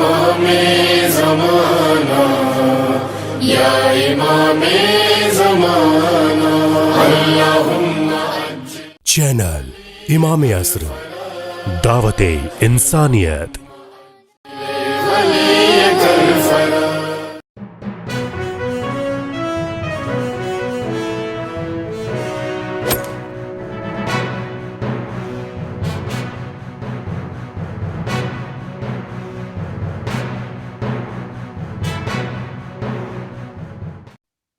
امام زمانہ یا امام زمانہ اللہم چینل امام عصر، دعوت انسانیت۔ ولی الفرا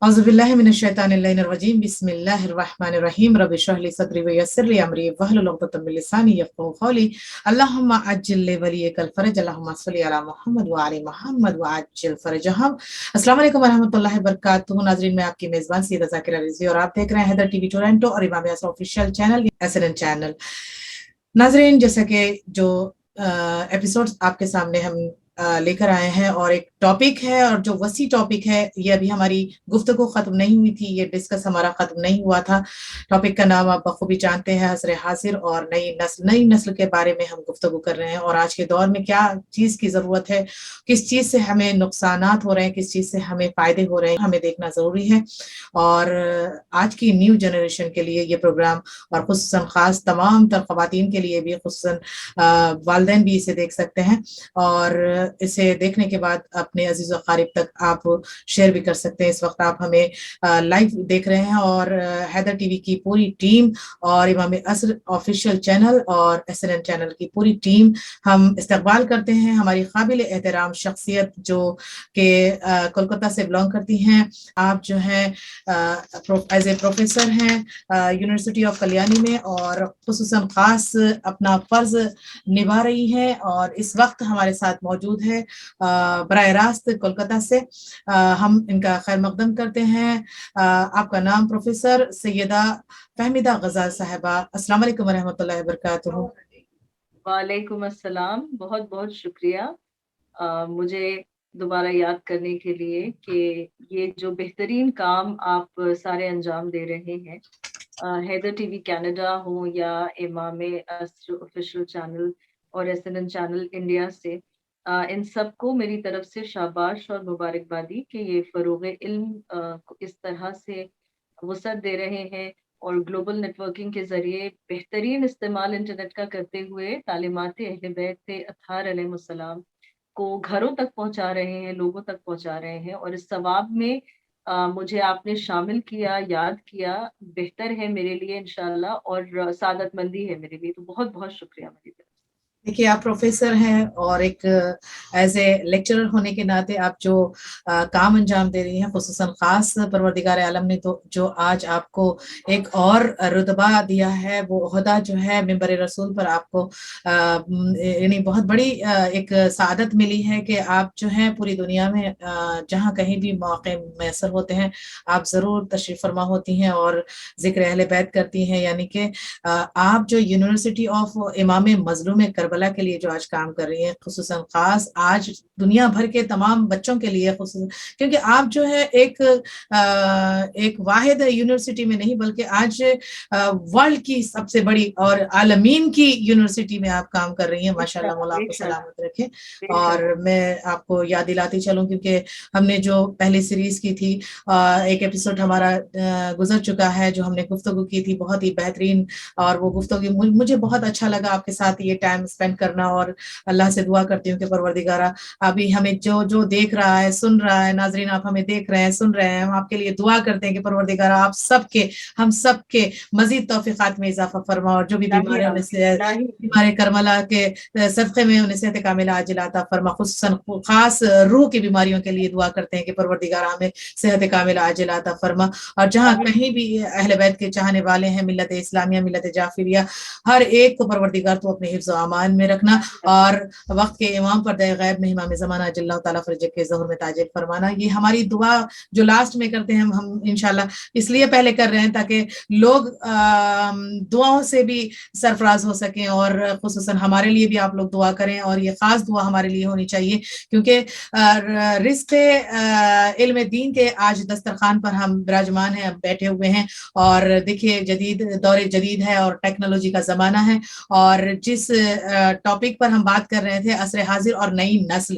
اعوذ باللہ من الشیطان الرجیم، بسم اللہ الرحمن الرحیم، رب اشرح لی صدری ویسر لی امری واحلل عقدۃ من لسانی یفقہوا قولی، اللہم عجل لولیک الفرج، اللہم صلی علی محمد وعلی محمد وعجل فرجہم۔ السلام علیکم ورحمۃ اللہ وبرکاتہ۔ ناظرین، میں آپ کی میزبان سیدہ ذاکرہ رضوی اور آپ دیکھ رہے ہیں حیدر ٹی وی ٹورنٹو اور امام عصر آفیشیل چینل SNN چینل۔ ناظرین، جیسا کہ جو ایپیسوڈز آپ کے سامنے ہم لے کر آئے ہیں، اور ایک ٹاپک ہے، اور جو وسیع ٹاپک ہے، یہ ابھی ہماری گفتگو ختم نہیں ہوئی تھی، یہ ڈسکس ہمارا ختم نہیں ہوا تھا۔ ٹاپک کا نام آپ بخوبی جانتے ہیں، حضر حاضر اور نئی نسل کے بارے میں ہم گفتگو کر رہے ہیں، اور آج کے دور میں کیا چیز کی ضرورت ہے، کس چیز سے ہمیں نقصانات ہو رہے ہیں، کس چیز سے ہمیں فائدے ہو رہے ہیں، ہمیں دیکھنا ضروری ہے۔ اور آج کی نیو جنریشن کے لیے یہ پروگرام، اور خصوصاً خاص تمام تر خواتین کے لیے بھی، خصوصاً والدین بھی اسے دیکھ سکتے ہیں، اور اسے دیکھنے کے بعد اپنے عزیز و اقارب تک آپ شیئر بھی کر سکتے ہیں۔ اس وقت آپ ہمیں لائیو دیکھ رہے ہیں، اور حیدر ٹی وی کی پوری ٹیم اور امام عصر آفیشیل چینل اور SNN چینل کی پوری ٹیم ہم استقبال کرتے ہیں ہماری قابل احترام شخصیت جو کہ کولکتہ سے بلانگ کرتی ہیں۔ آپ جو ہیں ایز اے پروفیسر ہیں یونیورسٹی آف کلیانی میں، اور خصوصاً خاص اپنا فرض نبھا رہی ہیں، اور اس وقت ہمارے ساتھ موجود ہے براہ راست کولکتہ سے۔ ہم ان کا خیر مقدم کرتے ہیں۔ آپ کا نام پروفیسر سیدہ فہمیدہ غزال صاحبہ، السلام علیکم ورحمۃ اللہ وبرکاتہ۔ وعلیکم السلام، بہت بہت شکریہ مجھے دوبارہ یاد کرنے کے لیے کہ یہ جو بہترین کام آپ سارے انجام دے رہے ہیں، حیدر ٹی وی کینیڈا ہو یا امام عصر آفیشیل چینل اور SNN چینل انڈیا سے، ان سب کو میری طرف سے شاباش اور مبارکبادی کہ یہ فروغ علم کو اس طرح سے وسعت دے رہے ہیں، اور گلوبل نیٹ ورکنگ کے ذریعے بہترین استعمال انٹرنیٹ کا کرتے ہوئے تعلیمات اہل بیت اطہار علیہ السلام کو گھروں تک پہنچا رہے ہیں، لوگوں تک پہنچا رہے ہیں، اور اس ثواب میں مجھے آپ نے شامل کیا، یاد کیا، بہتر ہے میرے لیے انشاءاللہ، اور سعادت مندی ہے میرے لیے، تو بہت بہت شکریہ میری طرف سے۔ دیکھیے، آپ پروفیسر ہیں، اور ایک ایز اے لیکچرر ہونے کے ناطے آپ جو کام انجام دے رہی ہیں، خصوصاً خاص پروردگار عالم نے تو جو آج آپ کو ایک اور رتبہ دیا ہے، وہ عہدہ جو ہے ممبر رسول پر آپ کو یعنی بہت بڑی ایک سعادت ملی ہے کہ آپ جو ہیں پوری دنیا میں جہاں کہیں بھی موقع میسر ہوتے ہیں، آپ ضرور تشریف فرما ہوتی ہیں اور ذکر اہل بیت کرتی ہیں۔ یعنی کہ آپ جو یونیورسٹی آف امام مظلوم کربلا کے لیے جو آج کام کر رہی ہیں، خصوصاً خاص آج دنیا بھر کے تمام بچوں کے لیے، خصوصاً کیونکہ آپ جو ہے ایک واحد یونیورسٹی میں نہیں، بلکہ آج ورلڈ کی سب سے بڑی اور عالمین کی یونیورسٹی میں آپ کام کر رہی ہیں۔ ماشاءاللہ، مولا آپ کو سلامت رکھے۔ اور میں آپ کو یاد دلاتی چلوں، کیونکہ ہم نے جو پہلی سیریز کی تھی، ایک ایپیسوڈ ہمارا گزر چکا ہے جو ہم نے گفتگو کی تھی، بہت ہی بہترین، اور وہ گفتگو مجھے بہت اچھا لگا آپ کے ساتھ یہ ٹائم اسپینڈ کرنا، اور اللہ سے دعا کرتی ہوں کہ پروردگارہ ابھی ہمیں جو دیکھ رہا ہے، سن رہا ہے، ناظرین آپ ہمیں دیکھ رہے ہیں، سن رہے ہیں، ہم آپ کے لیے دعا کرتے ہیں کہ پروردگارہ آپ سب کے، ہم سب کے مزید توفیقات میں اضافہ فرما، اور جو بھی بیماریاں ہمارے کرملا کے صدقے میں انہیں صحت کاملہ عاجلہ عطا فرما۔ خصوصاً خاص روح کی بیماریوں کے لیے دعا کرتے ہیں کہ پروردگارہ ہمیں صحت کاملہ عاجلہ عطا فرما، اور جہاں کہیں بھی اہل بیت کے چاہنے والے ہیں، ملت اسلامیہ، ملت جعفریہ، ہر ایک کو پروردگار تو اپنے حفظ و امان میں رکھنا، اور وقت کے امام پردہ غیب میں امام زمانہ جل اللہ تعالیٰ فرجہ کے ظہر میں تاج فرمانا، یہ ہماری دعا جو لاسٹ میں کرتے ہیں ہم انشاءاللہ اس لیے پہلے کر رہے ہیں تاکہ لوگ دعاؤں سے بھی سرفراز ہو سکیں، اور خصوصاً ہمارے لیے بھی آپ لوگ دعا کریں، اور یہ خاص دعا ہمارے لیے ہونی چاہیے، کیونکہ رزق علم دین کے آج دسترخوان پر ہم براجمان ہیں، بیٹھے ہوئے ہیں، اور دیکھیے جدید دور جدید ہے اور ٹیکنالوجی کا زمانہ ہے، اور جس ٹاپک پر ہم بات کر رہے تھے عصر حاضر اور نئی نسل،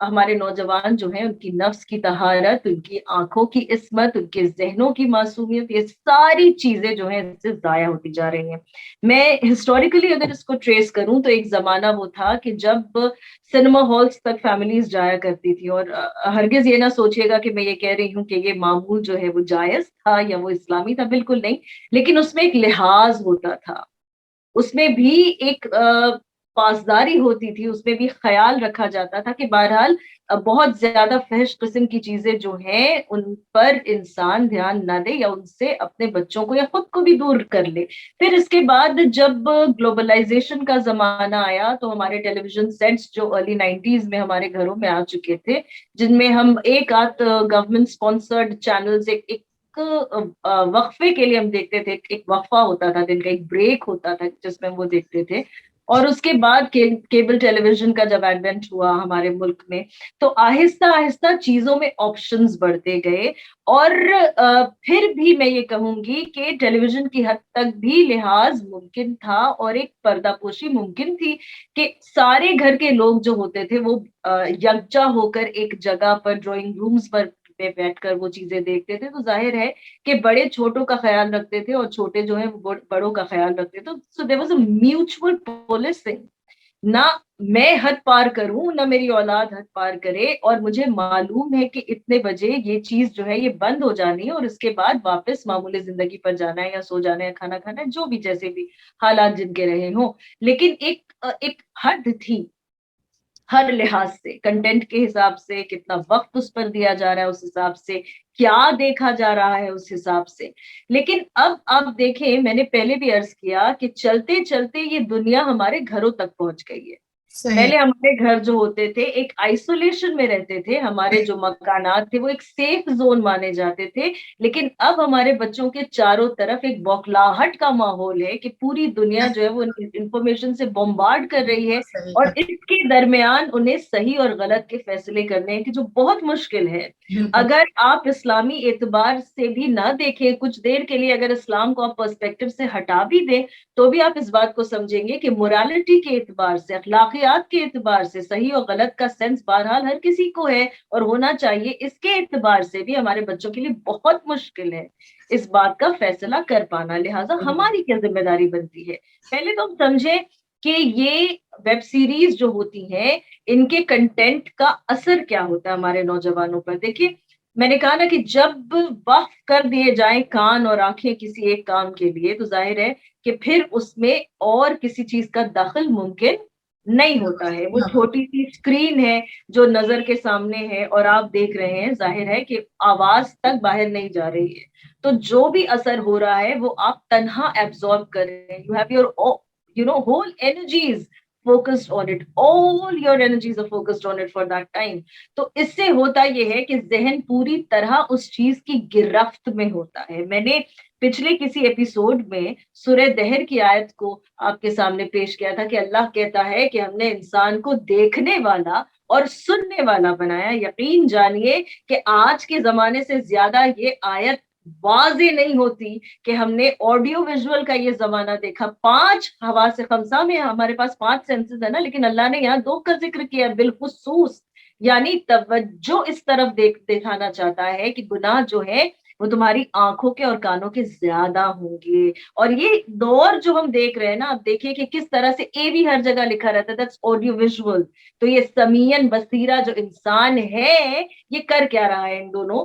ہمارے نوجوان جو ہیں ان کی نفس کی طہارت، ان کی آنکھوں کی عصمت، ان کے ذہنوں کی معصومیت، یہ ساری چیزیں جو ہیں اس سے ضائع ہوتی جا رہی ہیں. میں ہسٹوریکلی اگر اس کو ٹریس کروں تو ایک زمانہ وہ تھا کہ جب سنیما ہالس تک فیملیز جایا کرتی تھی، اور ہرگز یہ نہ سوچیے گا کہ میں یہ کہہ رہی ہوں کہ یہ معمول جو ہے وہ جائز تھا یا وہ اسلامی تھا، بالکل نہیں. لیکن اس میں ایک لحاظ ہوتا تھا، اس میں بھی ایک پاسداری ہوتی تھی، اس میں بھی خیال رکھا جاتا تھا کہ بہرحال بہت زیادہ فحش قسم کی چیزیں جو ہیں ان پر انسان دھیان نہ دے یا ان سے اپنے بچوں کو یا خود کو بھی دور کر لے. پھر اس کے بعد جب گلوبلائزیشن کا زمانہ آیا تو ہمارے ٹیلی ویژن سیٹس جو ارلی 90s میں ہمارے گھروں میں آ چکے تھے، جن میں ہم ایک آدھ گورنمنٹ اسپانسرڈ چینلز ایک وقفے کے لیے ہم دیکھتے تھے، ایک وقفہ ہوتا تھا دن کا، ایک بریک ہوتا تھا جس میں ہم وہ دیکھتے تھے. اور اس کے بعد کیبل ٹیلی ویژن کا جب ایڈوینٹ ہوا ہمارے ملک میں تو آہستہ آہستہ چیزوں میں آپشنز بڑھتے گئے. اور پھر بھی میں یہ کہوں گی کہ ٹیلی ویژن کی حد تک بھی لحاظ ممکن تھا اور ایک پردہ پوشی ممکن تھی کہ سارے گھر کے لوگ جو ہوتے تھے وہ یکجا ہو کر ایک جگہ پر ڈرائنگ رومز پر بیٹھ کر وہ چیزیں دیکھتے تھے. تو ظاہر ہے کہ بڑے چھوٹوں کا خیال رکھتے تھے اور چھوٹے جو ہیں وہ بڑوں کا خیال رکھتے تھے. سو there was a mutual policing, نہ میں حد پار کروں نہ میری اولاد حد پار کرے، اور مجھے معلوم ہے کہ اتنے بجے یہ چیز جو ہے یہ بند ہو جانی ہے اور اس کے بعد واپس معمولی زندگی پر جانا ہے یا سو جانا ہے، کھانا کھانا ہے، جو بھی جیسے بھی حالات جن کے رہے ہوں. لیکن ایک حد تھی ہر لحاظ سے، کنٹینٹ کے حساب سے، کتنا وقت اس پر دیا جا رہا ہے اس حساب سے، کیا دیکھا جا رہا ہے اس حساب سے. لیکن اب آپ دیکھیں، میں نے پہلے بھی عرض کیا کہ چلتے چلتے یہ دنیا ہمارے گھروں تک پہنچ گئی ہے. پہلے ہمارے گھر جو ہوتے تھے ایک آئسولیشن میں رہتے تھے، ہمارے جو مکانات تھے وہ ایک سیف زون مانے جاتے تھے. لیکن اب ہمارے بچوں کے چاروں طرف ایک بوکھلاہٹ کا ماحول ہے کہ پوری دنیا جو ہے وہ انفارمیشن سے بمبارڈ کر رہی ہے، اور اس کے درمیان انہیں صحیح اور غلط کے فیصلے کرنے ہیں کہ جو بہت مشکل ہے. اگر آپ اسلامی اعتبار سے بھی نہ دیکھیں، کچھ دیر کے لیے اگر اسلام کو آپ پرسپیکٹو سے ہٹا بھی دیں تو بھی آپ اس بات کو سمجھیں گے کہ مورالٹی کے اعتبار سے، اخلاقیات کے اعتبار سے صحیح اور غلط کا سینس بہرحال ہر کسی کو ہے اور ہونا چاہیے. اس کے اعتبار سے بھی ہمارے بچوں کے لیے بہت مشکل ہے اس بات کا فیصلہ کر پانا. لہٰذا ہماری کیا ذمہ داری بنتی ہے؟ پہلے تو ہم سمجھیں کہ یہ ویب سیریز جو ہوتی ہیں ان کے کنٹینٹ کا اثر کیا ہوتا ہے ہمارے نوجوانوں پر. دیکھیے، میں نے کہا نا کہ جب وقف کر دیے جائیں کان اور آنکھیں کسی ایک کام کے لیے تو ظاہر ہے کہ پھر اس میں اور کسی چیز کا دخل ممکن نہیں ہوتا ہے. وہ چھوٹی سی اسکرین ہے جو نظر کے سامنے ہے اور آپ دیکھ رہے ہیں، ظاہر ہے کہ آواز تک باہر نہیں جا رہی ہے. تو جو بھی اثر ہو رہا ہے وہ آپ تنہا ایبزارب کر رہے ہیں. You have your whole energies focused on it. All your energies are focused on it for that time. تو اس سے ہوتا یہ ہے کہ ذہن پوری طرح اس چیز کی گرفت میں ہوتا ہے. میں نے پچھلے کسی ایپیسوڈ میں سورہ دہر کی آیت کو آپ کے سامنے پیش کیا تھا کہ اللہ کہتا ہے کہ ہم نے انسان کو دیکھنے والا اور سننے والا بنایا. یقین جانیے کہ آج کے زمانے سے زیادہ یہ آیت واضح نہیں ہوتی کہ ہم نے آڈیو ویژول کا یہ زمانہ دیکھا. 5 حواس خمسہ میں ہمارے پاس 5 سینسز ہے نا، لیکن اللہ نے یہاں 2 کا ذکر کیا بالخصوص. یعنی توجہ اس طرف دکھانا چاہتا ہے کہ گناہ جو ہے وہ تمہاری آنکھوں کے اور کانوں کے زیادہ ہوں گے. اور یہ دور جو ہم دیکھ رہے ہیں نا، آپ دیکھیں کہ کس طرح سے اے بھی ہر جگہ لکھا رہتا ہے، دیٹس آڈیو ویژول. تو یہ سمیعن بصیرہ جو انسان ہے یہ کر کیا رہا ہے ان دونوں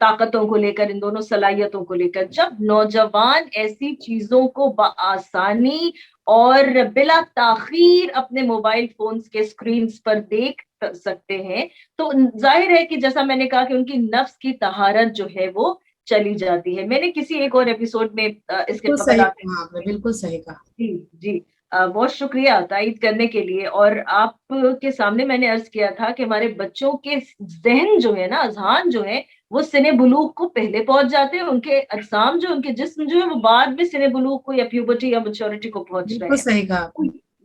طاقتوں کو لے کر، ان دونوں صلاحیتوں کو لے کر. جب نوجوان ایسی چیزوں کو بآسانی اور بلا تاخیر اپنے موبائل فونز کے سکرینز پر دیکھ سکتے ہیں تو ظاہر ہے کہ جیسا میں نے کہا کہ ان کی نفس کی طہارت جو ہے وہ چلی جاتی ہے. میں نے کسی ایک اور ایپیسوڈ میں اس کے بالکل صحیح کہا. جی بہت شکریہ تائید کرنے کے لیے. اور آپ کے سامنے میں نے عرض کیا تھا کہ ہمارے بچوں کے ذہن جو ہے نا، اذہان جو ہے وہ سن بلوغ کو پہلے پہنچ جاتے ہیں، ان کے اجسام جو، ان کے جسم جو ہے وہ بعد میں سن بلوغ کو یا پیوبرٹی یا میچورٹی کو پہنچ رہے ہیں. صحیح کہا.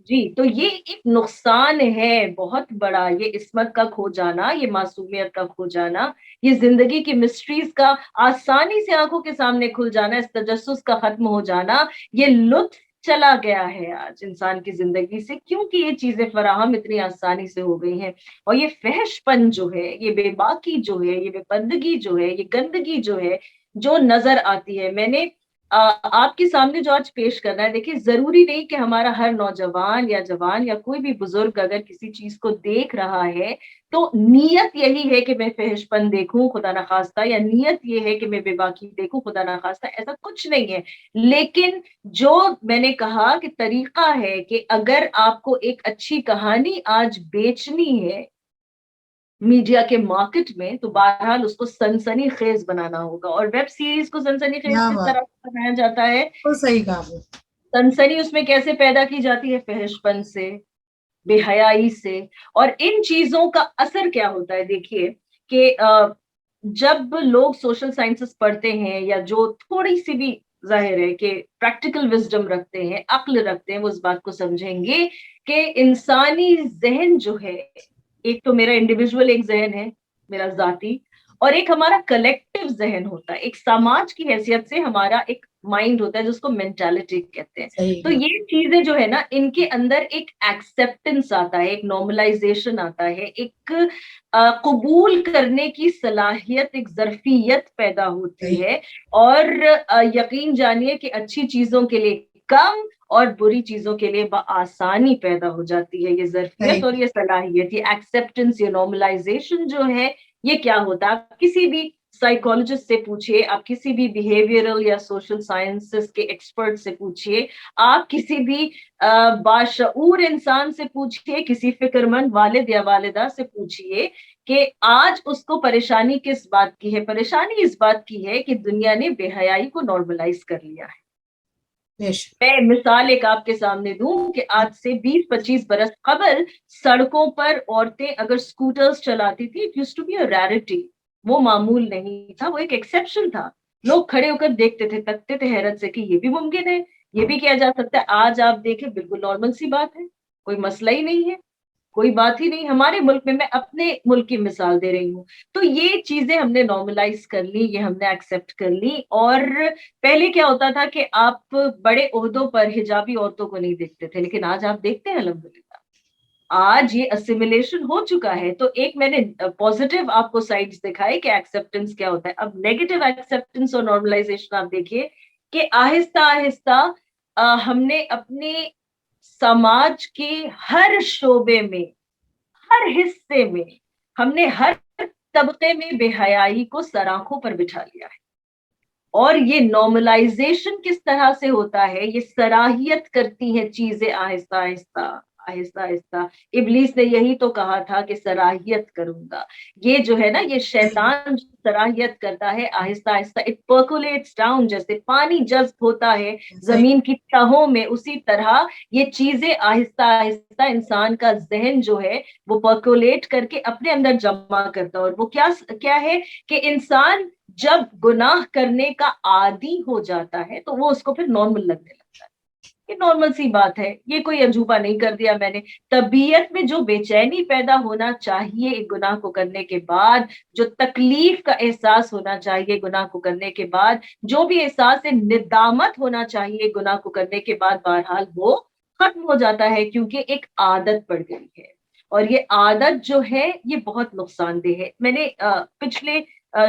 جی تو یہ ایک نقصان ہے بہت بڑا، یہ عصمت کا کھو جانا، یہ معصومیت کا کھو جانا، یہ زندگی کی مسٹریز کا آسانی سے آنکھوں کے سامنے کھل جانا، اس تجسس کا ختم ہو جانا، یہ لطف چلا گیا ہے آج انسان کی زندگی سے, کیونکہ یہ چیزیں فراہم اتنی آسانی سے ہو گئی ہیں. اور یہ فحش پن جو ہے, یہ بے باکی جو ہے, یہ بے پردگی جو ہے, یہ گندگی جو ہے, جو نظر آتی ہے. میں نے آپ کے سامنے جو آج پیش کرنا ہے, دیکھیں ضروری نہیں کہ ہمارا ہر نوجوان یا جوان یا کوئی بھی بزرگ اگر کسی چیز کو دیکھ رہا ہے تو نیت یہی ہے کہ میں فحش پن دیکھوں خدا نخواستہ, یا نیت یہ ہے کہ میں بے باکی دیکھوں خدا نخواستہ, ایسا کچھ نہیں ہے. لیکن جو میں نے کہا کہ طریقہ ہے کہ اگر آپ کو ایک اچھی کہانی آج بیچنی ہے میڈیا کے مارکیٹ میں, تو بہرحال اس کو سنسنی خیز بنانا ہوگا. اور ویب سیریز کو سنسنی خیز کیا کس بات, طرح سے بنایا جاتا ہے؟ تو صحیح کہا آپ نے. سنسنی اس میں کیسے پیدا کی جاتی ہے؟ فحش پن سے, بے حیائی سے. اور ان چیزوں کا اثر کیا ہوتا ہے؟ دیکھیے کہ جب لوگ سوشل سائنسز پڑھتے ہیں, یا جو تھوڑی سی بھی ظاہر ہے کہ پریکٹیکل وزڈم رکھتے ہیں, عقل رکھتے ہیں, وہ اس بات کو سمجھیں گے کہ انسانی ذہن جو ہے, ایک تو میرا انڈیویجول ایک ذہن ہے میرا ذاتی, اور ایک ہمارا کلیکٹیو ذہن ہوتا ہے, ایک سماج کی حیثیت سے ہمارا ایک مائنڈ ہوتا ہے جس کو مینٹالٹی کہتے ہیں. صحیح تو ہے. یہ چیزیں جو ہے نا, ان کے اندر ایک ایکسپٹنس آتا ہے, ایک نارملائزیشن آتا ہے, ایک قبول کرنے کی صلاحیت, ایک ظرفیت پیدا ہوتی ہے. اور یقین جانیے کہ اچھی چیزوں کے لیے کم اور بری چیزوں کے لیے بآسانی پیدا ہو جاتی ہے یہ ظرفیت اور یہ صلاحیت, یہ ایکسپٹنس, یہ نارملائزیشن جو ہے. یہ کیا ہوتا ہے؟ آپ کسی بھی سائیکالوجسٹ سے پوچھئے, آپ کسی بھی بیہیویئرل یا سوشل سائنسز کے ایکسپرٹ سے پوچھئے, آپ کسی بھی باشعور انسان سے پوچھئے, کسی فکر مند والد یا والدہ سے پوچھئے کہ آج اس کو پریشانی کس بات کی ہے. پریشانی اس بات کی ہے کہ دنیا نے بے حیائی کو نارملائز کر لیا ہے. میں مثال ایک آپ کے سامنے دوں کہ آج سے 20-25 برس قبل سڑکوں پر عورتیں اگر سکوٹرز چلاتی تھی, it used to be a rarity, وہ معمول نہیں تھا, وہ ایک ایکسیپشن تھا. لوگ کھڑے ہو کر دیکھتے تھے, تکتے تھے حیرت سے کہ یہ بھی ممکن ہے, یہ بھی کیا جا سکتا ہے. آج آپ دیکھیں بالکل نارمل سی بات ہے, کوئی مسئلہ ہی نہیں ہے, کوئی بات ہی نہیں. ہمارے ملک میں اپنے ملک کی مثال دے رہی ہوں. تو یہ چیزیں ہم نے نارملائز کر لی, یہ ہم نے ایکسپٹ کر لی. اور پہلے کیا ہوتا تھا کہ آپ بڑے عہدوں پر حجابی عورتوں کو نہیں دیکھتے تھے, لیکن آج آپ دیکھتے ہیں الحمدللہ. آج یہ اسیمیلیشن ہو چکا ہے. تو ایک میں نے پوزیٹیو آپ کو سائڈز دکھائے کہ ایکسپٹنس کیا ہوتا ہے. اب نیگیٹو ایکسپٹنس اور نارملائزیشن آپ دیکھیے کہ آہستہ آہستہ ہم نے اپنے سماج کے ہر شعبے میں, ہر حصے میں, ہم نے ہر طبقے میں بے حیائی کو سراخوں پر بٹھا لیا ہے. اور یہ نارملائزیشن کس طرح سے ہوتا ہے؟ یہ صلاحیت کرتی ہیں چیزیں آہستہ آہستہ آہستہ آہستہ. ابلیس نے یہی تو کہا تھا کہ صلاحیت کروں گا. یہ جو ہے نا, یہ شیطان صلاحیت کرتا ہے آہستہ آہستہ. اٹ پرکولیٹس ڈاؤن, جیسے پانی جذب ہوتا ہے زمین کی تہوں میں, اسی طرح یہ چیزیں آہستہ آہستہ انسان کا ذہن جو ہے وہ پرکولیٹ کر کے اپنے اندر جمع کرتا ہے. اور وہ کیا ہے کہ انسان جب گناہ کرنے کا عادی ہو جاتا ہے تو وہ اس کو پھر نارمل لگنے لگتا ہے. یہ نارمل سی بات ہے, یہ کوئی عجوبہ نہیں کر دیا میں نے. طبیعت میں جو بے چینی پیدا ہونا چاہیے ایک گناہ کو کرنے کے بعد, جو تکلیف کا احساس ہونا چاہیے گناہ کو کرنے کے بعد, جو بھی احساس ندامت ہونا چاہیے گناہ کو کرنے کے بعد, بہرحال وہ ختم ہو جاتا ہے, کیونکہ ایک عادت پڑ گئی ہے. اور یہ عادت جو ہے یہ بہت نقصان دہ ہے. میں نے پچھلے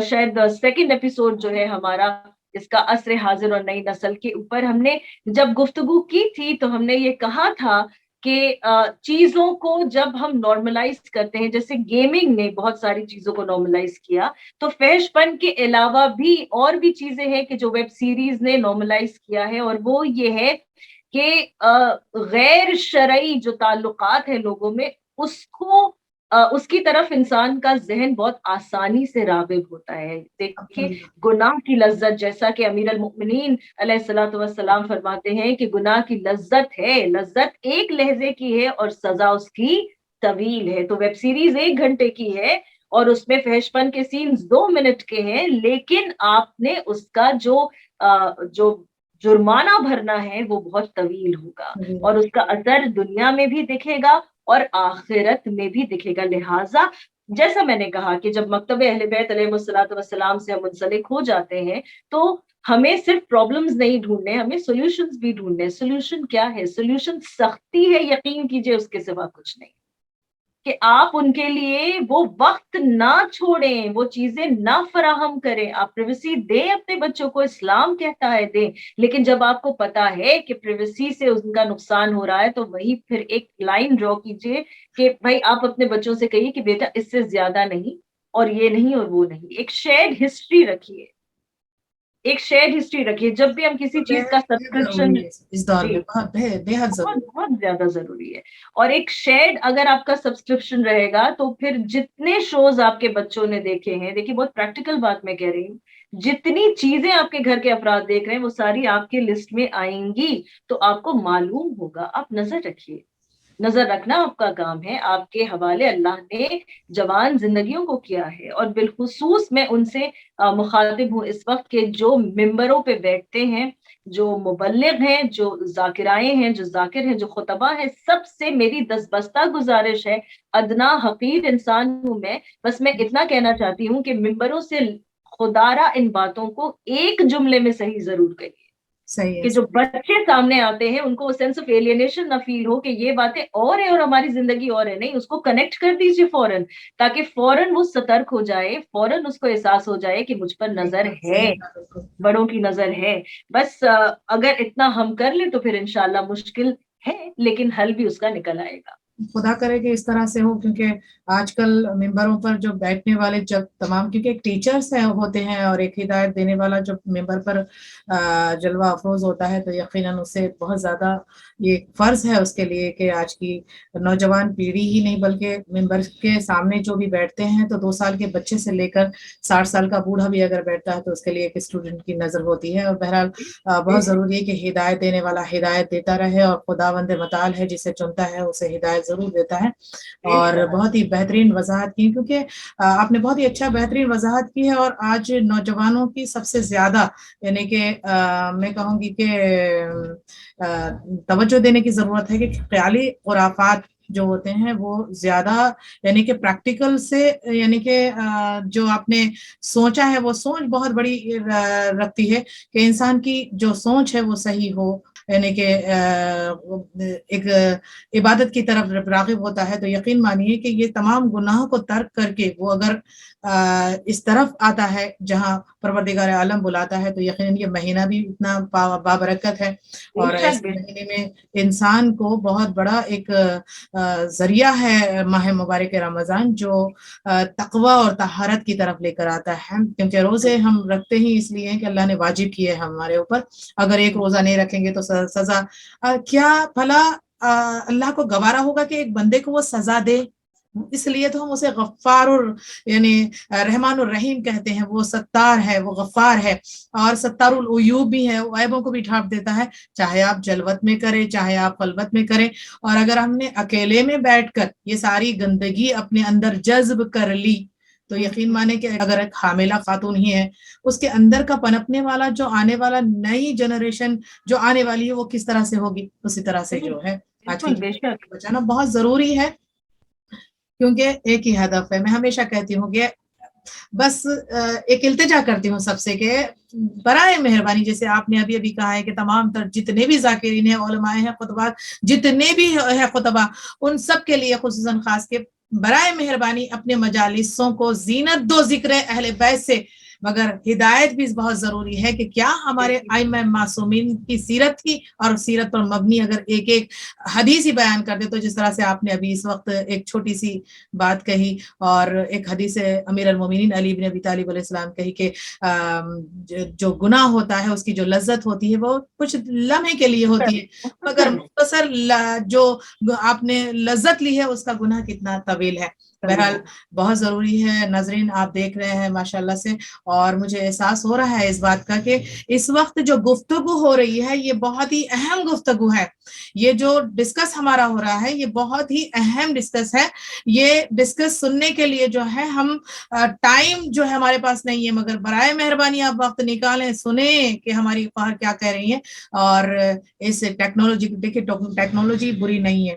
شاید سیکنڈ ایپیسوڈ جو ہے ہمارا اس کا عصر حاضر اور نئی نسل کے اوپر, ہم نے جب گفتگو کی تھی تو ہم نے یہ کہا تھا کہ چیزوں کو جب ہم نارملائز کرتے ہیں, جیسے گیمنگ نے بہت ساری چیزوں کو نارملائز کیا, تو فحش پن کے علاوہ بھی اور بھی چیزیں ہیں کہ جو ویب سیریز نے نارملائز کیا ہے. اور وہ یہ ہے کہ غیر شرعی جو تعلقات ہیں لوگوں میں, اس کی طرف انسان کا ذہن بہت آسانی سے راغب ہوتا ہے. دیکھیے گناہ کی لذت, جیسا کہ امیر المؤمنین علیہ الصلوۃ والسلام فرماتے ہیں کہ گناہ کی لذت ہے, لذت ایک لہجے کی ہے اور سزا اس کی طویل ہے. تو ویب سیریز 1 گھنٹے کی ہے اور اس میں فحش پن کے سینز 2 منٹ کے ہیں, لیکن آپ نے اس کا جو جرمانہ بھرنا ہے وہ بہت طویل ہوگا, اور اس کا اثر دنیا میں بھی دکھے گا اور آخرت میں بھی دکھے گا. لہٰذا جیسا میں نے کہا کہ جب مکتب اہل بیت علیہ الصلوۃ والسلام سے ہم منسلک ہو جاتے ہیں تو ہمیں صرف پرابلمز نہیں ڈھونڈنے، ہمیں سولوشنز بھی ڈھونڈنے. سولوشن کیا ہے؟ سولوشن سختی ہے، یقین کیجئے اس کے سوا کچھ نہیں. کہ آپ ان کے لیے وہ وقت نہ چھوڑیں، وہ چیزیں نہ فراہم کریں. آپ پریویسی دیں اپنے بچوں کو، اسلام کہتا ہے دیں، لیکن جب آپ کو پتا ہے کہ پریویسی سے ان کا نقصان ہو رہا ہے تو وہی پھر ایک لائن ڈرا کیجئے کہ بھائی آپ اپنے بچوں سے کہیے کہ بیٹا اس سے زیادہ نہیں، اور یہ نہیں اور وہ نہیں. ایک شیئرڈ ہسٹری رکھیے، ایک شیئرڈ ہسٹری رکھیے. جب بھی ہم کسی چیز کا سبسکرپشن، ضروری ہے اس دور جی میں، بہت بے حد بہت ضروری. بہت زیادہ ضروری ہے. اور ایک شیئرڈ اگر آپ کا سبسکرپشن رہے گا تو پھر جتنے شوز آپ کے بچوں نے دیکھے ہیں، دیکھیے بہت پریکٹیکل بات میں کہہ رہی ہوں، جتنی چیزیں آپ کے گھر کے افراد دیکھ رہے ہیں وہ ساری آپ کے لسٹ میں آئیں گی، تو آپ کو معلوم ہوگا. آپ نظر رکھیے، نظر رکھنا آپ کا کام ہے. آپ کے حوالے اللہ نے جوان زندگیوں کو کیا ہے. اور بالخصوص میں ان سے مخاطب ہوں اس وقت کہ جو ممبروں پہ بیٹھتے ہیں، جو مبلغ ہیں، جو ذاکرائیں ہیں، جو ذاکر ہیں، جو خطبہ ہیں، سب سے میری دستبستہ گزارش ہے، ادنا حقیر انسان ہوں میں، بس میں اتنا کہنا چاہتی ہوں کہ ممبروں سے خدارا ان باتوں کو ایک جملے میں صحیح ضرور کہیے صحیح ہے. کہ جو بچے سامنے آتے ہیں ان کو وہ سینس آف ایلینیشن نہ فیل ہو کہ یہ باتیں اور ہیں اور ہماری زندگی اور ہے. نہیں، اس کو کنیکٹ کر دیجیے فوراً، تاکہ فوراً وہ سترک ہو جائے، فوراً اس کو احساس ہو جائے کہ مجھ پر نظر ہے، صحیح بات بالکل. بڑوں کی نظر ہے. بس اگر اتنا ہم کر لیں تو پھر انشاءاللہ مشکل ہے لیکن حل بھی اس کا نکل آئے گا. خدا کرے کہ اس طرح سے ہو، کیونکہ آج کل ممبروں پر جو بیٹھنے والے جب تمام، کیونکہ ایک ٹیچرس ہوتے ہیں اور ایک ہدایت دینے والا جو ممبر پر جلوہ افروز ہوتا ہے، تو یقیناً اس سے بہت زیادہ یہ فرض ہے اس کے لیے کہ آج کی نوجوان پیڑھی ہی نہیں بلکہ ممبر کے سامنے جو بھی بیٹھتے ہیں تو 2 سال کے بچے سے لے کر 60 سال کا بوڑھا بھی اگر بیٹھتا ہے تو اس کے لیے ایک اسٹوڈنٹ کی نظر ہوتی ہے. اور بہرحال بہت ضروری ہے کہ ہدایت دینے والا ہدایت دیتا رہے، اور خداوند متعال ہے جسے چنتا ہے اسے ہدایت ضرور دیتا ہے. اور بہت ہی بہترین وضاحت کی، کیونکہ آپ نے بہت ہی اچھا بہترین وضاحت کی ہے. اور آج نوجوانوں کی سب سے زیادہ یعنی کہ میں کہوں گی کہ توجہ دینے کی ضرورت ہے کہ خیالی خرافات جو ہوتے ہیں وہ زیادہ یعنی کہ پریکٹیکل سے، یعنی کہ جو آپ نے سوچا ہے وہ سوچ بہت بڑی رکھتی ہے کہ انسان کی جو سوچ ہے وہ صحیح ہو، یعنی کہ ایک عبادت کی طرف راغب ہوتا ہے. تو یقین مانیے کہ یہ تمام گناہوں کو ترک کر کے وہ اگر اس طرف آتا ہے جہاں پروردگار عالم بلاتا ہے، تو یقیناً یہ مہینہ بھی اتنا بابرکت ہے. اور ایسے مہینے میں انسان کو بہت بڑا ایک ذریعہ ہے ماہ مبارک رمضان، جو تقوی اور طہارت کی طرف لے کر آتا ہے. کیونکہ روزے ہم رکھتے ہی اس لیے کہ اللہ نے واجب کیے ہمارے اوپر. اگر ایک روزہ نہیں رکھیں گے تو سزا کیا بھلا اللہ کو گوارا ہوگا کہ ایک بندے کو وہ سزا دے؟ اس لیے تو ہم اسے غفار یعنی رحمان الرحیم کہتے ہیں. وہ ستار ہے، وہ غفار ہے، اور ستار العیوب بھی ہے، وہ عیبوں کو بھی ڈھانپ دیتا ہے، چاہے آپ جلوت میں کریں چاہے آپ خلوت میں کریں. اور اگر ہم نے اکیلے میں بیٹھ کر یہ ساری گندگی اپنے اندر جذب کر لی تو یقین مانے کہ اگر ایک حاملہ خاتون ہی ہے، اس کے اندر کا پنپنے والا جو آنے والا نئی جنریشن جو آنے والی ہے وہ کس طرح سے ہوگی. اسی طرح سے جو ہے آج کی بچانا بہت ضروری ہے، کیونکہ ایک ہی ہدف ہے. میں ہمیشہ کہتی ہوں کہ بس ایک التجا کرتی ہوں سب سے کہ برائے مہربانی، جیسے آپ نے ابھی کہا ہے کہ تمام تر جتنے بھی ذاکرین ہیں، علماء ہیں، خطبات جتنے بھی ہیں خطبہ، ان سب کے لیے خصوصاً خاص کے برائے مہربانی اپنے مجالسوں کو زینت دو ذکر اہل بیت سے. مگر ہدایت بھی بہت ضروری ہے کہ کیا ہمارے ائمہ معصومین کی سیرت کی اور سیرت پر مبنی اگر ایک ایک حدیث ہی بیان کر دے، تو جس طرح سے آپ نے ابھی اس وقت ایک چھوٹی سی بات کہی اور ایک حدیث امیر المومنین علی بن ابی طالب علیہ السلام کہی کہ جو گناہ ہوتا ہے اس کی جو لذت ہوتی ہے وہ کچھ لمحے کے لیے ہوتی ہے، مگر مختصر جو آپ نے لذت لی ہے اس کا گناہ کتنا طویل ہے. بہرحال بہت ضروری ہے. ناظرین آپ دیکھ رہے ہیں ماشاءاللہ سے، اور مجھے احساس ہو رہا ہے اس بات کا کہ اس وقت جو گفتگو ہو رہی ہے یہ بہت ہی اہم گفتگو ہے. یہ جو ڈسکس ہمارا ہو رہا ہے یہ بہت ہی اہم ڈسکس ہے. یہ ڈسکس سننے کے لیے جو ہے ہم ٹائم جو ہے ہمارے پاس نہیں ہے، مگر برائے مہربانی آپ وقت نکالیں، سنیں کہ ہماری خواہر کیا کہہ رہی ہیں. اور اس ٹیکنالوجی، دیکھیں ٹیکنالوجی بری نہیں ہے،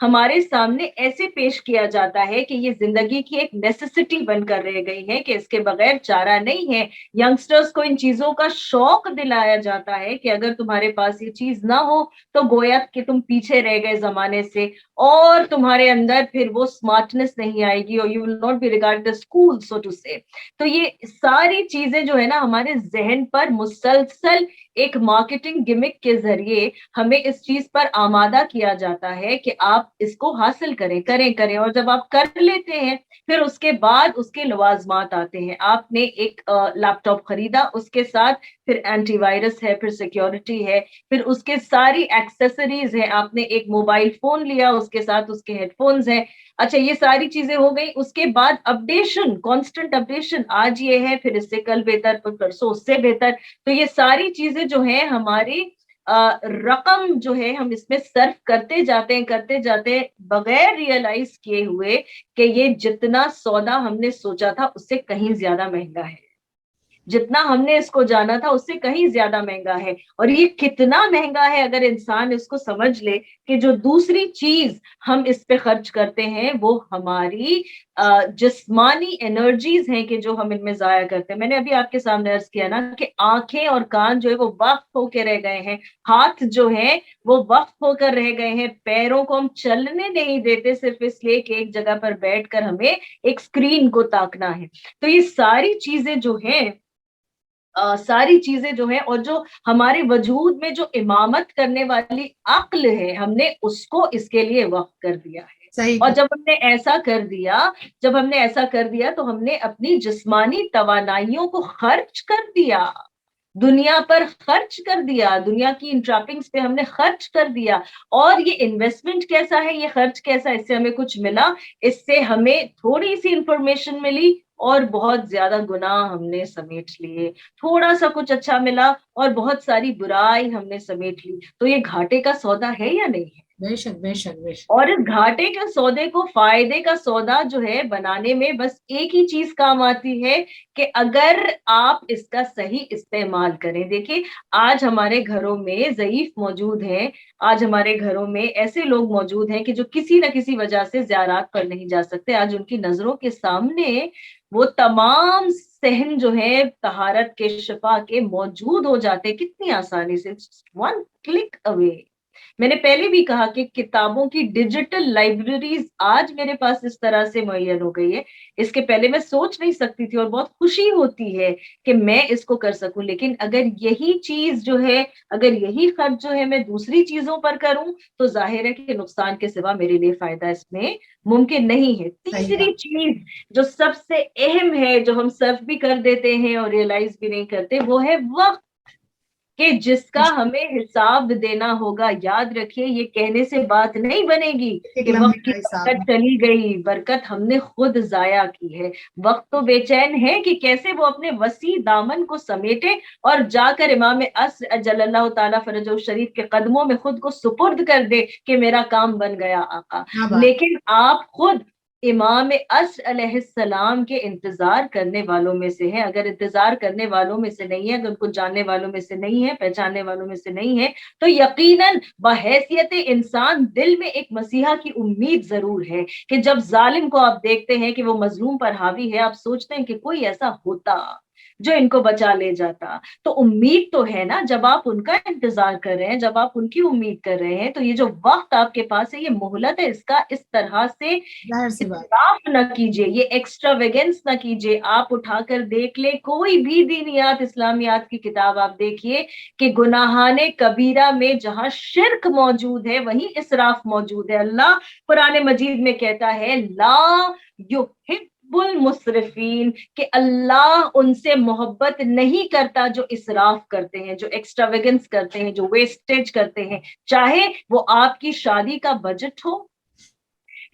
ہمارے سامنے ایسے پیش کیا جاتا ہے کہ یہ زندگی کی ایک نیسیسٹی بن کر رہ گئی ہے کہ اس کے بغیر چارہ نہیں ہے. ینگسٹرز کو ان چیزوں کا شوق دلایا جاتا ہے کہ اگر تمہارے پاس یہ چیز نہ ہو تو گویا کہ تم پیچھے رہ گئے زمانے سے, اور تمہارے اندر پھر وہ اسمارٹنس نہیں آئے گی, اور you will not be regard the school so to say. تو یہ ساری چیزیں جو ہے نا ہمارے ذہن پر مسلسل ایک مارکیٹنگ گمک کے ذریعے ہمیں اس چیز پر آمادہ کیا جاتا ہے کہ آپ اس کو حاصل کریں, اور جب آپ کر لیتے ہیں پھر اس کے بعد اس کے لوازمات آتے ہیں. آپ نے ایک لیپ ٹاپ خریدا, اس کے ساتھ پھر اینٹی وائرس ہے, پھر سیکیورٹی ہے, پھر اس کے ساری ایکسیسریز ہیں. آپ نے ایک موبائل فون لیا, اس کے ساتھ اس کے ہیڈ فونز ہیں. اچھا, یہ ساری چیزیں ہو گئی. اس کے بعد اپڈیشن, کانسٹنٹ اپڈیشن, آج یہ ہے پھر اس سے کل بہتر, پھر پرسوں اس سے بہتر. تو یہ ساری چیزیں جو ہیں ہماری رقم جو ہے ہم اس میں صرف کرتے جاتے ہیں بغیر ریئلائز کیے ہوئے کہ یہ جتنا سودا ہم نے سوچا تھا اس سے کہیں زیادہ مہنگا ہے, جتنا ہم نے اس کو جانا تھا اس سے کہیں زیادہ مہنگا ہے. اور یہ کتنا مہنگا ہے اگر انسان اس کو سمجھ لے کہ جو دوسری چیز ہم اس پہ خرچ کرتے ہیں وہ ہماری جسمانی انرجیز ہیں کہ جو ہم ان میں ضائع کرتے ہیں. میں نے ابھی آپ کے سامنے عرض کیا نا کہ آنکھیں اور کان جو ہے وہ وقف ہو کے رہ گئے ہیں, ہاتھ جو ہیں وہ وقف ہو کر رہ گئے ہیں, پیروں کو ہم چلنے نہیں دیتے صرف اس لیے کہ ایک جگہ پر بیٹھ کر ہمیں ایک اسکرین کو تاکنا ہے. تو یہ ساری چیزیں جو ہیں جو ہیں اور جو ہمارے وجود میں جو امامت کرنے والی عقل ہے, ہم نے اس کو اس کے لیے وقف کر دیا ہے. اور جب ہم نے ایسا کر دیا تو ہم نے اپنی جسمانی توانائیوں کو خرچ کر دیا, دنیا پر خرچ کر دیا, دنیا کی انٹراپنگز پہ ہم نے خرچ کر دیا. اور یہ انویسٹمنٹ کیسا ہے, یہ خرچ کیسا, اس سے ہمیں کچھ ملا, اس سے ہمیں تھوڑی سی انفارمیشن ملی اور بہت زیادہ گناہ ہم نے سمیٹ لیے. تھوڑا سا کچھ اچھا ملا اور بہت ساری برائی ہم نے سمیٹ لی. تو یہ گھاٹے کا سودا ہے یا نہیں ہے؟ بے شک بے شک بے شک. اور اس گھاٹے کے سودے کو فائدے کا سودا جو ہے بنانے میں بس ایک ہی چیز کام آتی ہے کہ اگر آپ اس کا صحیح استعمال کریں. دیکھیں, آج ہمارے گھروں میں ضعیف موجود ہیں, آج ہمارے گھروں میں ایسے لوگ موجود ہیں کہ جو کسی نہ کسی وجہ سے زیارات پر نہیں جا سکتے. آج ان کی نظروں کے سامنے وہ تمام صحن جو ہے طہارت کے, شفا کے موجود ہو جاتے کتنی آسانی سے, ون کلک اوے. میں نے پہلے بھی کہا کہ کتابوں کی ڈیجیٹل لائبریریز آج میرے پاس اس طرح سے معین ہو گئی ہے, اس کے پہلے میں سوچ نہیں سکتی تھی, اور بہت خوشی ہوتی ہے کہ میں اس کو کر سکوں. لیکن اگر یہی چیز جو ہے, اگر یہی خرچ جو ہے میں دوسری چیزوں پر کروں تو ظاہر ہے کہ نقصان کے سوا میرے لیے فائدہ اس میں ممکن نہیں ہے. تیسری چیز جو سب سے اہم ہے, جو ہم صرف بھی کر دیتے ہیں اور ریئلائز بھی نہیں کرتے, وہ ہے وقت, کہ جس کا ہمیں حساب دینا ہوگا. یاد رکھیے, یہ کہنے سے بات نہیں بنے گی کہ وقت کی برکت چلی گئی, برکت ہم نے خود ضائع کی ہے. وقت تو بے چین ہے کہ کیسے وہ اپنے وسیع دامن کو سمیٹے اور جا کر امام عصر اجل اللہ تعالیٰ فرجہ شریف کے قدموں میں خود کو سپرد کر دے کہ میرا کام بن گیا آقا. لیکن آپ خود امام عصر علیہ السلام کے انتظار کرنے والوں میں سے ہیں. اگر انتظار کرنے والوں میں سے نہیں ہے, اگر ان کو جاننے والوں میں سے نہیں ہے, پہچاننے والوں میں سے نہیں ہے, تو یقیناً بحیثیت انسان دل میں ایک مسیحا کی امید ضرور ہے کہ جب ظالم کو آپ دیکھتے ہیں کہ وہ مظلوم پر حاوی ہے, آپ سوچتے ہیں کہ کوئی ایسا ہوتا جو ان کو بچا لے جاتا. تو امید تو ہے نا, جب آپ ان کا انتظار کر رہے ہیں, جب آپ ان کی امید کر رہے ہیں, تو یہ جو وقت آپ کے پاس ہے, یہ مہلت ہے, اس کا اس طرح سے اصراف نہ کیجیے, یہ ایکسٹرا ویگنس نہ کیجیے. آپ اٹھا کر دیکھ لیں کوئی بھی دینیات اسلامیات کی کتاب, آپ دیکھیے کہ گناہان کبیرہ میں جہاں شرک موجود ہے وہیں اسراف موجود ہے. اللہ قرآن مجید میں کہتا ہے لا یحب المسرفین, کہ اللہ ان سے محبت نہیں کرتا جو اسراف کرتے ہیں, جو ایکسٹرا ویگنس کرتے ہیں, جو ویسٹیج کرتے ہیں, چاہے وہ آپ کی شادی کا بجٹ ہو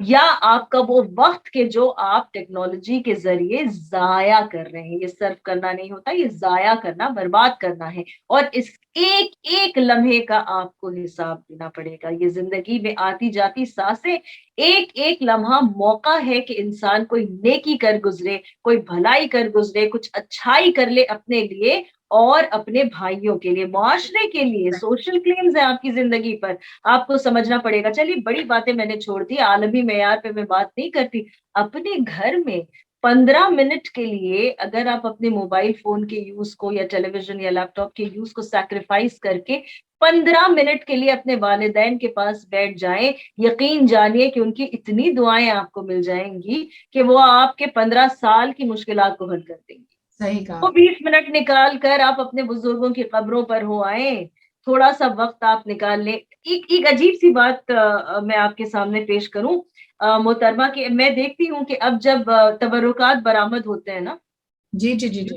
یا آپ کا وہ وقت کے جو آپ ٹیکنالوجی کے ذریعے ضائع کر رہے ہیں. یہ صرف کرنا نہیں ہوتا, یہ ضائع کرنا, برباد کرنا ہے, اور اس ایک ایک لمحے کا آپ کو حساب دینا پڑے گا. یہ زندگی میں آتی جاتی سانسیں ایک ایک لمحہ موقع ہے کہ انسان کوئی نیکی کر گزرے, کوئی بھلائی کر گزرے, کچھ اچھائی کر لے اپنے لیے اور اپنے بھائیوں کے لیے, معاشرے کے لیے. سوشل کلیمز ہیں آپ کی زندگی پر, آپ کو سمجھنا پڑے گا. چلیے بڑی باتیں میں نے چھوڑ دی, عالمی معیار پہ میں بات نہیں کرتی. اپنے گھر میں 15 منٹ کے لیے اگر آپ اپنے موبائل فون کے یوز کو یا ٹیلی ویژن یا لیپ ٹاپ کے یوز کو سیکریفائس کر کے 15 منٹ کے لیے اپنے والدین کے پاس بیٹھ جائیں, یقین جانیے کہ ان کی اتنی دعائیں آپ کو مل جائیں گی کہ وہ آپ کے 15 سال کی مشکلات کو حل کر دیں گی. صحیح کہا. وہ 20 منٹ نکال کر آپ اپنے بزرگوں کی قبروں پر ہو آئیں, تھوڑا سا وقت آپ نکال لیں. ایک عجیب سی بات میں آپ کے سامنے پیش کروں محترمہ, کہ میں دیکھتی ہوں کہ اب جب تبرکات برآمد ہوتے ہیں نا, جی جی جی جی,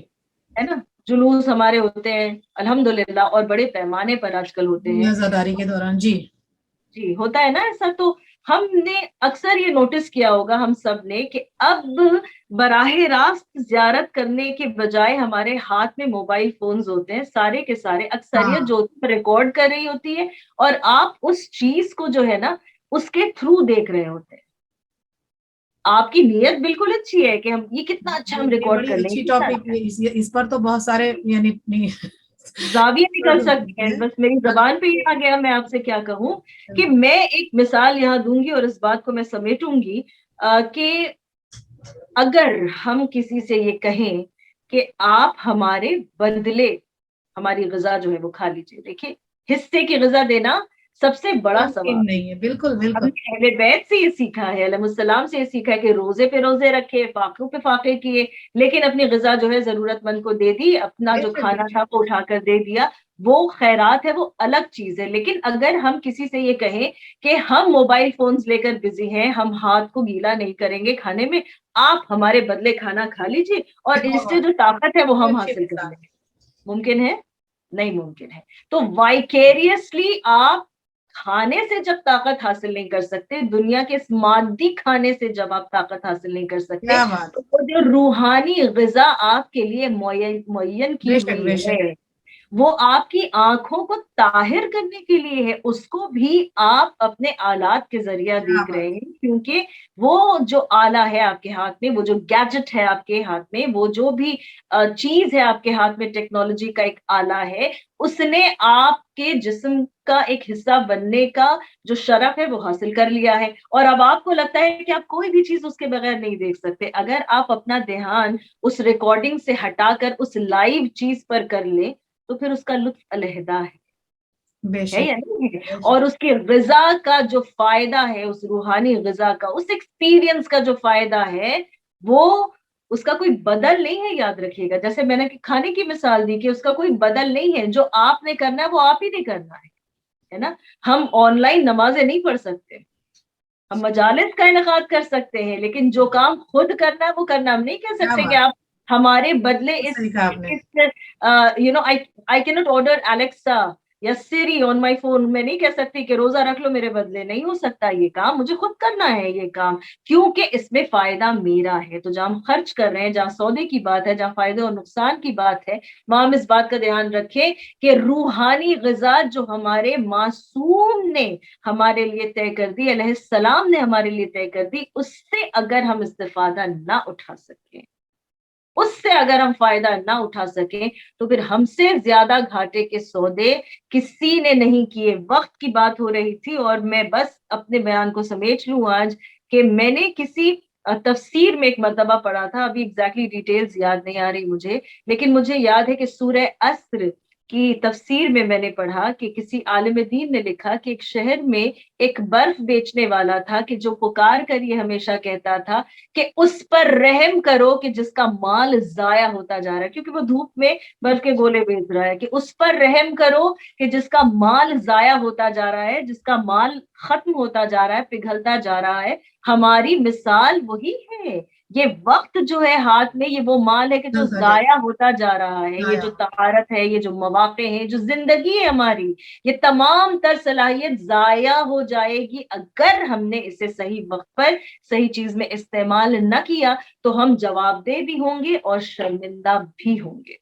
ہے نا, جلوس ہمارے ہوتے ہیں الحمدللہ, اور بڑے پیمانے پر آج کل ہوتے ہیں, عزاداری کے دوران. جی جی ہوتا ہے نا ایسا. تو ہم نے اکثر یہ نوٹس کیا ہوگا ہم سب نے کہ اب براہ راست زیارت کرنے کے بجائے ہمارے ہاتھ میں موبائل فونز ہوتے ہیں, سارے کے سارے, اکثریت جو ریکارڈ کر رہی ہوتی ہے, اور آپ اس چیز کو جو ہے نا اس کے تھرو دیکھ رہے ہوتے ہیں. آپ کی نیت بالکل اچھی ہے کہ ہم یہ کتنا اچھا ہم ریکارڈ کر لیں اچھی گے, ٹاپک, اس پر تو بہت سارے یعنی زاویے نکل سکتے ہیں. بس میری زبان پہ یہ آ گیا, میں آپ سے کیا کہوں کہ میں ایک مثال یہاں دوں گی اور اس بات کو میں سمیٹوں گی کہ اگر ہم کسی سے یہ کہیں کہ آپ ہمارے بدلے ہماری غذا جو ہے وہ کھا لیجیے. دیکھیے, حصے کی غذا دینا سب سے بڑا ثواب نہیں ہے. بالکل ہم بالکل. نے اہل بیت سے یہ سیکھا ہے, علیہ السلام سے یہ سیکھا ہے کہ روزے پہ روزے رکھے, فاقوں پہ فاقے کیے, لیکن اپنی غذا جو ہے ضرورت مند کو دے دی, اپنا جو کھانا تھا وہ اٹھا کر دے دیا. وہ خیرات ہے, وہ الگ چیز ہے. لیکن اگر ہم کسی سے یہ کہیں کہ ہم موبائل فونز لے کر بزی ہیں, ہم ہاتھ کو گیلا نہیں کریں گے کھانے میں, آپ ہمارے بدلے کھانا کھا لیجیے اور اس سے جو طاقت ہے وہ ہم حاصل کر لیں گے, ممکن ہے؟ نہیں ممکن ہے. تو وائکیریسلی آپ کھانے سے جب طاقت حاصل نہیں کر سکتے, دنیا کے اس مادی کھانے سے جب آپ طاقت حاصل نہیں کر سکتے, تو وہ جو روحانی غذا آپ کے لیے معین کی ہوئی ہے وہ آپ کی آنکھوں کو طاہر کرنے کے لیے ہے, اس کو بھی آپ اپنے آلات کے ذریعہ دیکھ رہے ہیں, کیونکہ وہ جو آلہ ہے آپ کے ہاتھ میں, وہ جو گیجٹ ہے آپ کے ہاتھ میں, وہ جو بھی چیز ہے آپ کے ہاتھ میں, ٹیکنالوجی کا ایک آلہ ہے, اس نے آپ کے جسم کا ایک حصہ بننے کا جو شرف ہے وہ حاصل کر لیا ہے. اور اب آپ کو لگتا ہے کہ آپ کوئی بھی چیز اس کے بغیر نہیں دیکھ سکتے. اگر آپ اپنا دھیان اس ریکارڈنگ سے ہٹا کر اس لائیو چیز پر کر لیں تو پھر اس کا لطف علیحدہ ہے یا نہیں؟ اور اس کی غذا کا جو فائدہ ہے, اس روحانی غذا کا, اس ایکسپیرینس کا جو فائدہ ہے, وہ اس کا کوئی بدل نہیں ہے. یاد رکھیے گا, جیسے میں نے کھانے کی مثال دی کہ اس کا کوئی بدل نہیں ہے. جو آپ نے کرنا ہے وہ آپ ہی نے کرنا ہے نا. ہم آن لائن نمازیں نہیں پڑھ سکتے, ہم مجالس کا انعقاد کر سکتے ہیں, لیکن جو کام خود کرنا ہے وہ کرنا. ہم نہیں کہہ سکتے کہ آپ ہمارے بدلے I cannot order Alexa یا Siri on my phone. میں نہیں کہہ سکتی کہ روزہ رکھ لو میرے بدلے. نہیں ہو سکتا یہ کام, مجھے خود کرنا ہے یہ کام, کیونکہ اس میں فائدہ میرا ہے. تو جہاں ہم خرچ کر رہے ہیں, جہاں سودے کی بات ہے, جہاں فائدے اور نقصان کی بات ہے, وہاں ہم اس بات کا دھیان رکھیں کہ روحانی غذا جو ہمارے معصوم نے ہمارے لیے طے کر دی, علیہ السلام نے ہمارے لیے طے کر دی, اس سے اگر ہم استفادہ نہ اٹھا سکیں, اس سے اگر ہم فائدہ نہ اٹھا سکیں, تو پھر ہم سے زیادہ گھاٹے کے سودے کسی نے نہیں کیے. وقت کی بات ہو رہی تھی اور میں بس اپنے بیان کو سمیٹ لوں آج کہ میں نے کسی تفسیر میں ایک مرتبہ پڑھا تھا, ابھی ایگزیکٹلی ڈیٹیلز یاد نہیں آ رہی مجھے, لیکن مجھے یاد ہے کہ سورہ عصر کی تفسیر میں نے پڑھا کہ کسی عالم دین نے لکھا کہ ایک شہر میں ایک برف بیچنے والا تھا کہ جو پکار کر یہ ہمیشہ کہتا تھا کہ اس پر رحم کرو کہ جس کا مال ضائع ہوتا جا رہا ہے, کیونکہ وہ دھوپ میں برف کے گولے بیچ رہا ہے, کہ اس پر رحم کرو کہ جس کا مال ضائع ہوتا جا رہا ہے, جس کا مال ختم ہوتا جا رہا ہے, پگھلتا جا رہا ہے. ہماری مثال وہی ہے. یہ وقت جو ہے ہاتھ میں, یہ وہ مال ہے کہ جو ضائع ہوتا جا رہا ہے. یہ جو طہارت ہے, یہ جو مواقع ہیں, جو زندگی ہے ہماری, یہ تمام تر صلاحیت ضائع ہو جائے گی اگر ہم نے اسے صحیح وقت پر صحیح چیز میں استعمال نہ کیا. تو ہم جواب دہ بھی ہوں گے اور شرمندہ بھی ہوں گے.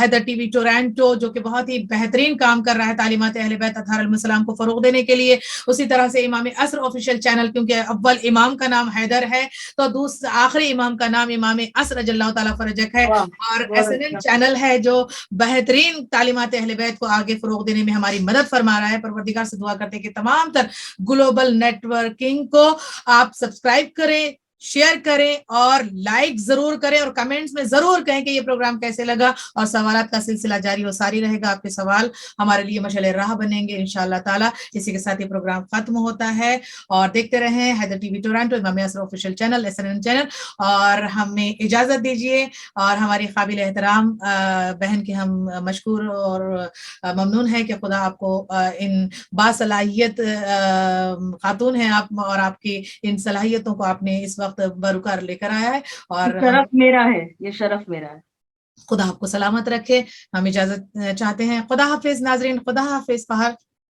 حیدر ٹی وی ٹورانٹو جو کہ بہت ہی بہترین کام کر رہا ہے تعلیمات اہل بیت اطہار علیہم السلام کو فروغ دینے کے لیے. اسی طرح سے امام عصر آفیشیل چینل, کیونکہ اول امام کا نام حیدر ہے تو آخری امام کا نام امام عصر رضی اللہ تعالیٰ فرجک ہے. اور SNN چینل ہے جو بہترین تعلیمات اہل بیت کو آگے فروغ دینے میں ہماری مدد فرما رہا ہے. پروردگار سے دعا کرتے ہیں کہ تمام تر گلوبل نیٹ ورکنگ کو آپ سبسکرائب کریں, شیئر کریں اور لائک ضرور کریں, اور کمنٹس میں ضرور کہیں کہ یہ پروگرام کیسے لگا, اور سوالات کا سلسلہ جاری و ساری رہے گا. آپ کے سوال ہمارے لیے مشعل راہ بنیں گے انشاءاللہ تعالیٰ. اسی کے ساتھ یہ پروگرام ختم ہوتا ہے, اور دیکھتے رہیں حیدر ٹی وی ٹورانٹو, امام عصر آفیشیل چینل, SNN چینل. اور ہمیں اجازت دیجیے, اور ہماری قابل احترام بہن کے ہم مشکور اور ممنون ہے کہ خدا آپ کو ان باصلاحیت خاتون ہیں آپ, اور آپ کی ان صلاحیتوں کو آپ نے اس وقت بروکار لے کر آیا ہے. اور شرف میرا ہے, یہ شرف میرا ہے. خدا آپ کو سلامت رکھے. ہم اجازت چاہتے ہیں. خدا حافظ ناظرین, خدا حافظ. فہد.